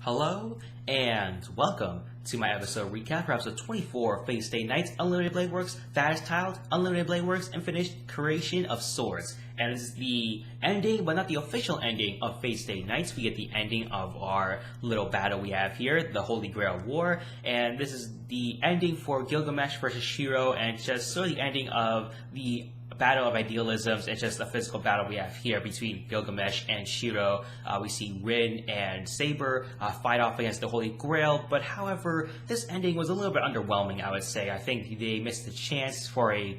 Hello and welcome to my episode recap for episode 24 of Fate Stay Nights Unlimited Blade Works, Fast Child, Unlimited Blade Works, and finished Creation of Swords. And this is the ending, but not the official ending of Fate Stay Nights. We get the ending of our little battle we have here, the Holy Grail War. And this is the ending for Gilgamesh versus Shiro, and just sort of the ending of the battle of idealisms. It's just a physical battle we have here between Gilgamesh and Shiro. We see Rin and Saber fight off against the Holy Grail, but however, this ending was a little bit underwhelming, I would say. I think they missed the chance for a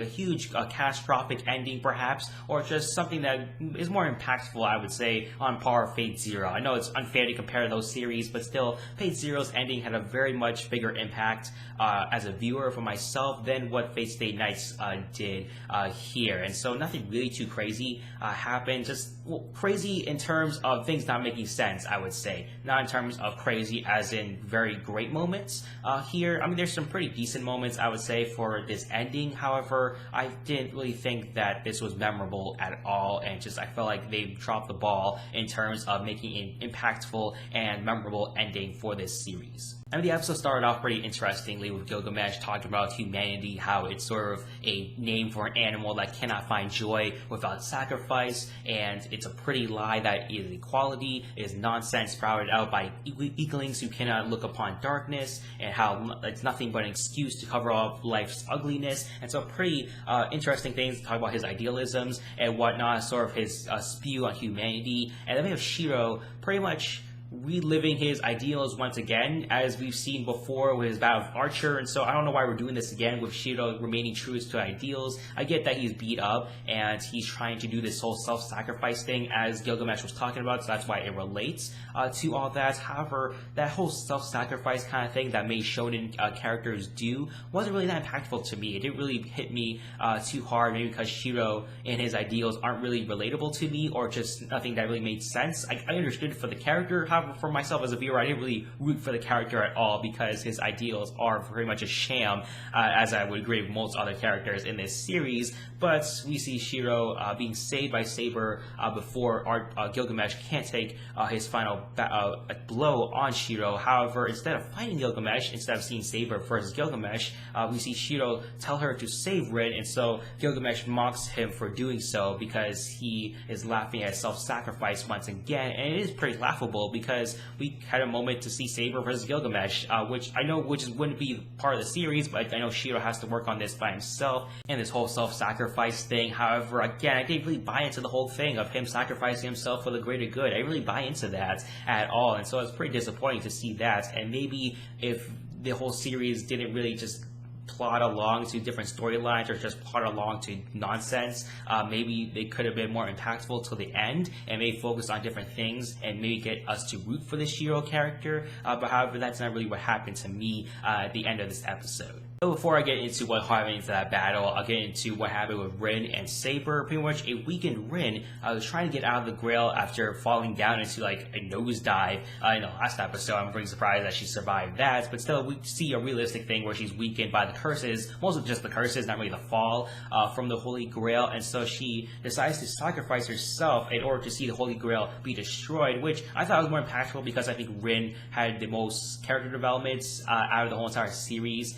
huge catastrophic ending perhaps, or just something that is more impactful, I would say, on par of Fate Zero. I know it's unfair to compare those series, but still, Fate Zero's ending had a very much bigger impact as a viewer for myself than what Fate Stay Nights did here. And so nothing really too crazy happened, just crazy in terms of things not making sense, I would say. Not in terms of crazy as in very great moments here. I mean, there's some pretty decent moments, I would say, for this ending. However, I didn't really think that this was memorable at all, and just I felt like they dropped the ball in terms of making an impactful and memorable ending for this series. And the episode started off pretty interestingly with Gilgamesh talking about humanity, how it's sort of a name for an animal that cannot find joy without sacrifice, and it's a pretty lie that equality is nonsense sprouted out by weaklings who cannot look upon darkness, and how it's nothing but an excuse to cover up life's ugliness. And so pretty interesting things to talk about his idealisms and whatnot, sort of his spew on humanity. And then we have Shiro pretty much reliving his ideals once again, as we've seen before with his battle of Archer. And so I don't know why we're doing this again with Shiro remaining true to ideals. I get that he's beat up and he's trying to do this whole self-sacrifice thing as Gilgamesh was talking about, so that's why it relates to all that. However, that whole self-sacrifice kind of thing that made shonen characters do wasn't really that impactful to me. It didn't really hit me too hard, maybe because Shiro and his ideals aren't really relatable to me, or just nothing that really made sense. I understood for the character. However, for myself as a viewer, I didn't really root for the character at all, because his ideals are very much a sham, as I would agree with most other characters in this series. But we see Shiro being saved by Saber before Gilgamesh can't take his final blow on Shiro. However, instead of fighting Gilgamesh, instead of seeing Saber versus Gilgamesh, we see Shiro tell her to save Rin, and so Gilgamesh mocks him for doing so because he is laughing at self-sacrifice once again. And it is pretty laughable because we had a moment to see Saber versus Gilgamesh, which I know wouldn't be part of the series, but I know Shiro has to work on this by himself, and this whole self-sacrifice thing. However, again, I didn't really buy into the whole thing of him sacrificing himself for the greater good. I didn't really buy into that at all, and so it's pretty disappointing to see that. And maybe if the whole series didn't really just plot along to different storylines or just plot along to nonsense, maybe they could have been more impactful till the end and maybe focus on different things and maybe get us to root for the Shiro character. But however, that's not really what happened to me at the end of this episode. So before I get into what happened into that battle, I'll get into what happened with Rin and Saber. Pretty much a weakened Rin was trying to get out of the Grail after falling down into like a nosedive in the last episode. I'm pretty surprised that she survived that, but still we see a realistic thing where she's weakened by the curses, mostly just the curses, not really the fall from the Holy Grail. And so she decides to sacrifice herself in order to see the Holy Grail be destroyed, which I thought was more impactful because I think Rin had the most character developments out of the whole entire series.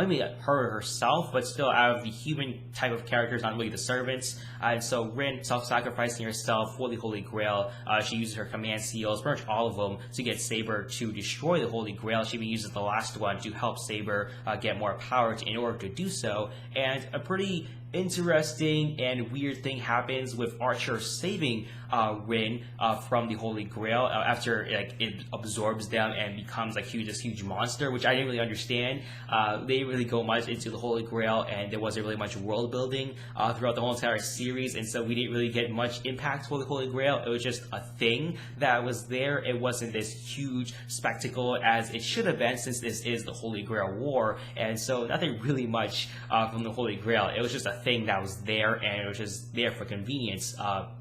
Maybe her herself, but still out of the human type of characters, not really the servants. And so Rin self-sacrificing herself for the Holy Grail. She uses her command seals, pretty much all of them, to get Saber to destroy the Holy Grail. She even uses the last one to help Saber get more power in order to do so. And a pretty interesting and weird thing happens with Archer saving Rin from the Holy Grail after it absorbs them and becomes like this huge monster, which I didn't really understand. They didn't really go much into the Holy Grail, and there wasn't really much world building throughout the whole entire series, and so we didn't really get much impact for the Holy Grail. It was just a thing that was there. It wasn't this huge spectacle as it should have been, since this is the Holy Grail War, and so nothing really much from the Holy Grail. It was just a thing that was there, and it was just there for convenience,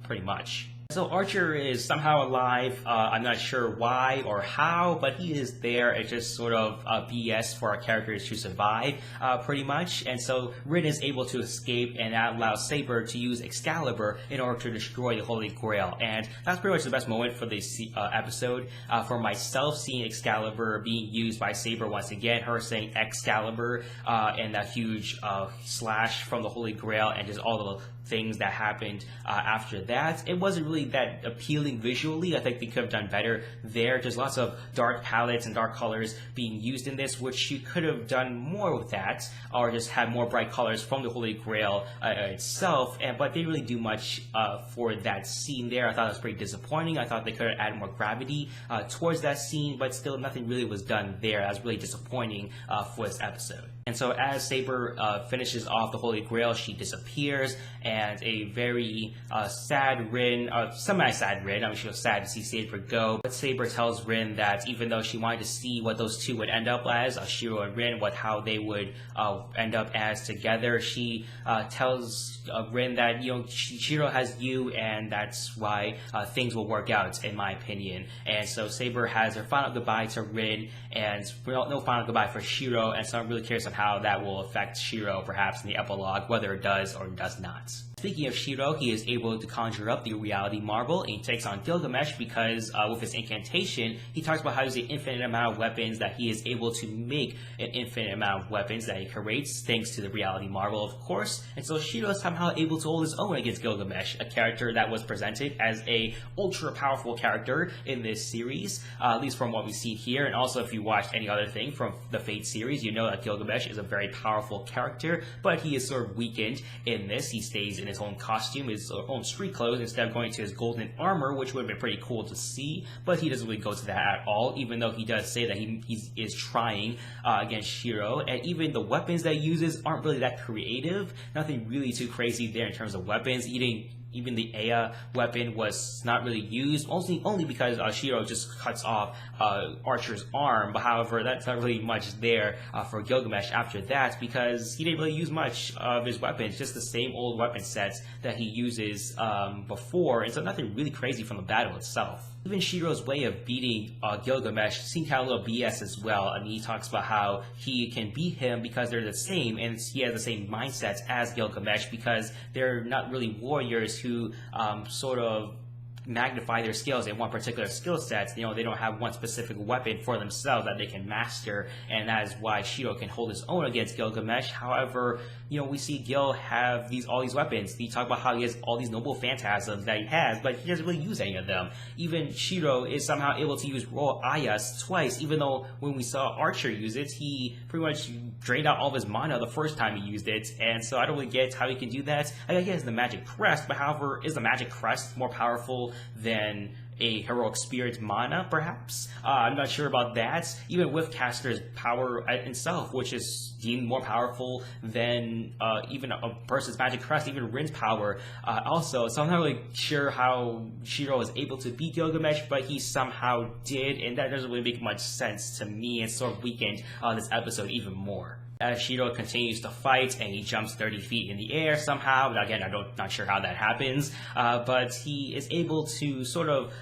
pretty much. So Archer is somehow alive. I'm not sure why or how, but he is there. It's just sort of BS for our characters to survive, pretty much. And so Rin is able to escape, and that allows Saber to use Excalibur in order to destroy the Holy Grail. And that's pretty much the best moment for this episode. For myself, seeing Excalibur being used by Saber once again, her saying Excalibur, and that huge slash from the Holy Grail, and just all the things that happened after that. It wasn't really that appealing visually. I think they could have done better there. There's lots of dark palettes and dark colors being used in this, which you could have done more with that, or just had more bright colors from the Holy Grail itself. But they didn't really do much for that scene there. I thought it was pretty disappointing. I thought they could have added more gravity towards that scene, but still nothing really was done there. That was really disappointing for this episode. And so as Saber finishes off the Holy Grail, she disappears, and a very sad Rin, semi-sad Rin, I mean, she was sad to see Saber go, but Saber tells Rin that even though she wanted to see what those two would end up as, Shiro and Rin, how they would end up as together, she tells Rin that, Shiro has you, and that's why things will work out, in my opinion. And so Saber has her final goodbye to Rin, and no final goodbye for Shiro, and so I'm really curious on how that will affect Shiro, perhaps in the epilogue, whether it does or does not. Speaking of Shiro, he is able to conjure up the reality marble, and he takes on Gilgamesh because with his incantation, he talks about how there's an infinite amount of weapons, that he is able to make an infinite amount of weapons that he creates thanks to the reality marble, of course. And so Shiro is somehow able to hold his own against Gilgamesh, a character that was presented as a ultra powerful character in this series, at least from what we see here. And also, if you watched any other thing from the Fate series, you know that Gilgamesh is a very powerful character, but he is sort of weakened in this. He stays in his own costume, his own street clothes, instead of going to his golden armor, which would have been pretty cool to see, but he doesn't really go to that at all, even though he does say that he is trying against Shiro. And even the weapons that he uses aren't really that creative, nothing really too crazy there in terms of weapons. Even the Aya weapon was not really used, only because Shiro just cuts off Archer's arm. But however, that's not really much there for Gilgamesh after that, because he didn't really use much of his weapons, just the same old weapon sets that he uses before, and so nothing really crazy from the battle itself. Even Shiro's way of beating Gilgamesh seemed kind of a little BS as well. I mean, he talks about how he can beat him because they're the same, and he has the same mindsets as Gilgamesh, because they're not really warriors who sort of magnify their skills in one particular skill set. They don't have one specific weapon for themselves that they can master, and that is why Shiro can hold his own against Gilgamesh. However, we see Gil have all these weapons. He talk about how he has all these noble phantasms that he has, but he doesn't really use any of them. Even Shiro is somehow able to use Royal Ayas twice, even though when we saw Archer use it, he pretty much drained out all of his mana the first time he used it, and so I don't really get how he can do that. I guess he has the Magic Crest, but however, is the Magic Crest more powerful than a heroic spirit mana, perhaps? I'm not sure about that. Even with Castor's power itself, which is deemed more powerful than even a person's Magic Crest, even Rin's power also. So I'm not really sure how Shiro was able to beat Gilgamesh, but he somehow did, and that doesn't really make much sense to me, and sort of weakened this episode even more. As Shiro continues to fight, and he jumps 30 feet in the air somehow. Again, I'm not sure how that happens, but he is able to sort of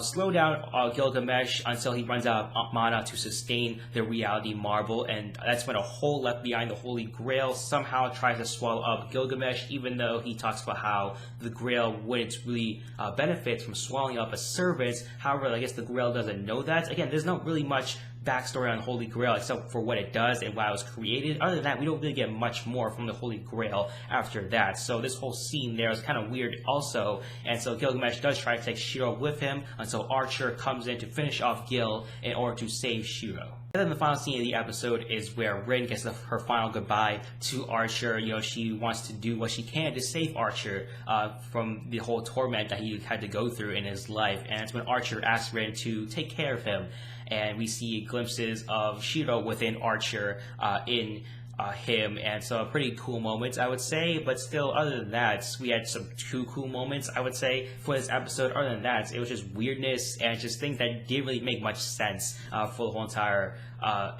slow down Gilgamesh until he runs out of mana to sustain the reality marble, and that's when a hole left behind the Holy Grail somehow tries to swallow up Gilgamesh, even though he talks about how the Grail wouldn't really benefit from swallowing up a servant. However, I guess the Grail doesn't know that. Again, there's not really much backstory on Holy Grail except for what it does and why it was created. Other than that, we don't really get much more from the Holy Grail after that. So this whole scene there is kind of weird also. And so Gilgamesh does try to take Shiro with him until Archer comes in to finish off Gil in order to save Shiro. And then the final scene of the episode is where Rin gets her final goodbye to Archer. She wants to do what she can to save Archer from the whole torment that he had to go through in his life. And it's when Archer asks Rin to take care of him. And we see glimpses of Shiro within Archer in him, and some pretty cool moments, I would say. But still, other than that, we had some two cool moments, I would say, for this episode. Other than that, it was just weirdness and just things that didn't really make much sense for the whole entire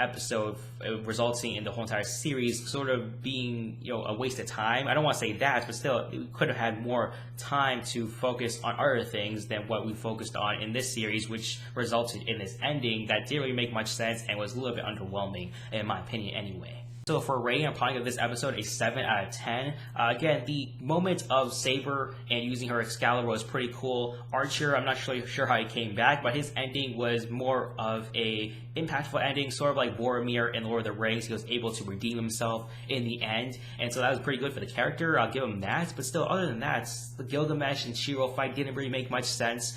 episode, resulting in the whole entire series sort of being, a waste of time. I don't want to say that, but still, we could have had more time to focus on other things than what we focused on in this series, which resulted in this ending that didn't really make much sense and was a little bit underwhelming, in my opinion, anyway. So for rating, I'm probably give this episode a 7 out of 10. Again, the moment of Saber and using her Excalibur was pretty cool. Archer, I'm not sure how he came back, but his ending was more of a impactful ending, sort of like Boromir in Lord of the Rings. He was able to redeem himself in the end, and so that was pretty good for the character. I'll give him that. But still, other than that, the Gilgamesh and Shiro fight didn't really make much sense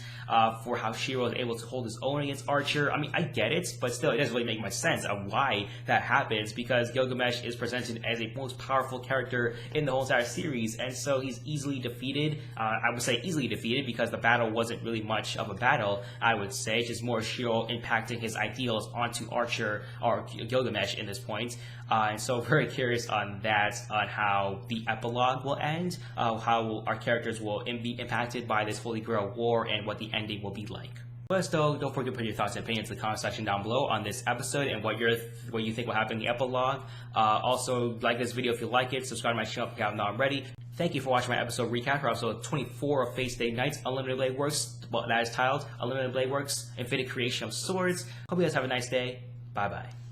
for how Shiro was able to hold his own against Archer. I mean, I get it, but still, it doesn't really make much sense of why that happens, because Gilgamesh is presented as a most powerful character in the whole entire series, and so he's easily defeated. I would say easily defeated because the battle wasn't really much of a battle, I would say. It's just more Shiro impacting his ideals onto Archer or Gilgamesh in this point. And so very curious on that, on how the epilogue will end, how our characters will be impacted by this Holy Grail War, and what the ending will be like. But still, don't forget to put your thoughts and opinions in the comment section down below on this episode and what you think will happen in the epilogue. Also, like this video if you like it, subscribe to my channel if you haven't already. Thank you for watching my episode recap for episode 24 of Fate Stay Nights Unlimited Blade Works. Well, that is titled Unlimited Blade Works Infinite Creation of Swords. Hope you guys have a nice day. Bye bye.